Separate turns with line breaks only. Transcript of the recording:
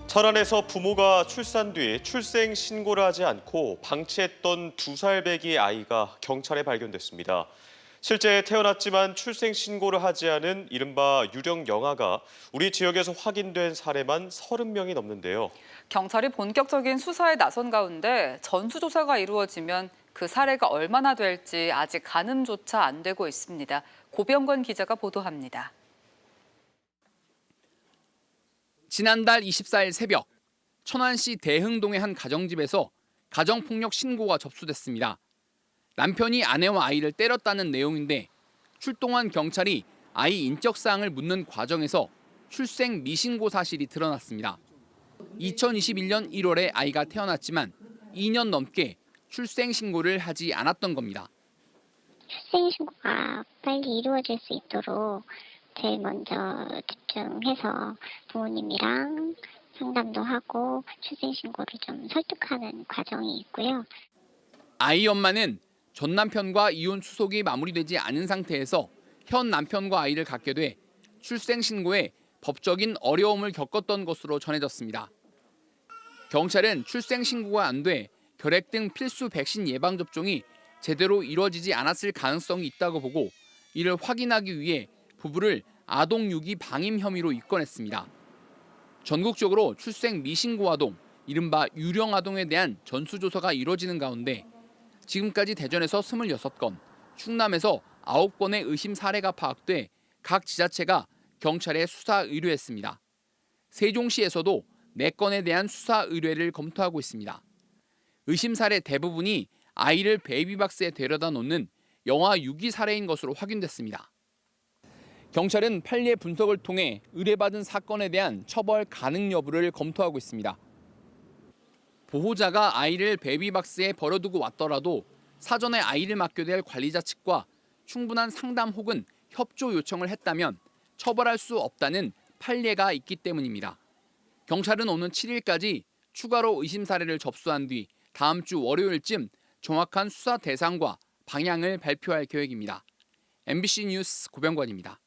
철원에서 부모가 출산 뒤 출생 신고를 하지 않고 방치했던 2살 배기 아이가 경찰에 발견됐습니다. 실제 태어났지만 출생 신고를 하지 않은 이른바 유령 영아가 우리 지역에서 확인된 사례만 30명이 넘는데요.
경찰이 본격적인 수사에 나선 가운데 전수조사가 이루어지면 그 사례가 얼마나 될지 아직 가늠조차 안 되고 있습니다. 고병권 기자가 보도합니다.
지난달 24일 새벽 천안시 대흥동의 한 가정집에서 가정폭력 신고가 접수됐습니다. 남편이 아내와 아이를 때렸다는 내용인데 출동한 경찰이 아이 인적사항을 묻는 과정에서 출생 미신고 사실이 드러났습니다. 2021년 1월에 아이가 태어났지만 2년 넘게 출생 신고를 하지 않았던 겁니다.
출생 신고가 빨리 이루어질 수 있도록 제일 먼저 집중해서 부모님이랑 상담도 하고 출생 신고를 좀 설득하는 과정이 있고요.
아이 엄마는 전 남편과 이혼 수속이 마무리되지 않은 상태에서 현 남편과 아이를 갖게 돼 출생 신고에 법적인 어려움을 겪었던 것으로 전해졌습니다. 경찰은 출생 신고가 안 돼 결핵 등 필수 백신 예방 접종이 제대로 이루어지지 않았을 가능성이 있다고 보고 이를 확인하기 위해 부부를 아동 유기 방임 혐의로 입건했습니다. 전국적으로 출생 미신고 아동, 이른바 유령 아동에 대한 전수조사가 이루어지는 가운데 지금까지 대전에서 26건, 충남에서 9건의 의심 사례가 파악돼 각 지자체가 경찰에 수사 의뢰했습니다. 세종시에서도 4건에 대한 수사 의뢰를 검토하고 있습니다. 의심 사례 대부분이 아이를 베이비박스에 데려다 놓는 영아 유기 사례인 것으로 확인됐습니다. 경찰은 판례 분석을 통해 의뢰받은 사건에 대한 처벌 가능 여부를 검토하고 있습니다. 보호자가 아이를 베이비박스에 버려두고 왔더라도 사전에 아이를 맡게 될 관리자 측과 충분한 상담 혹은 협조 요청을 했다면 처벌할 수 없다는 판례가 있기 때문입니다. 경찰은 오는 7일까지 추가로 의심 사례를 접수한 뒤 다음 주 월요일쯤 정확한 수사 대상과 방향을 발표할 계획입니다. MBC 뉴스 고병관입니다.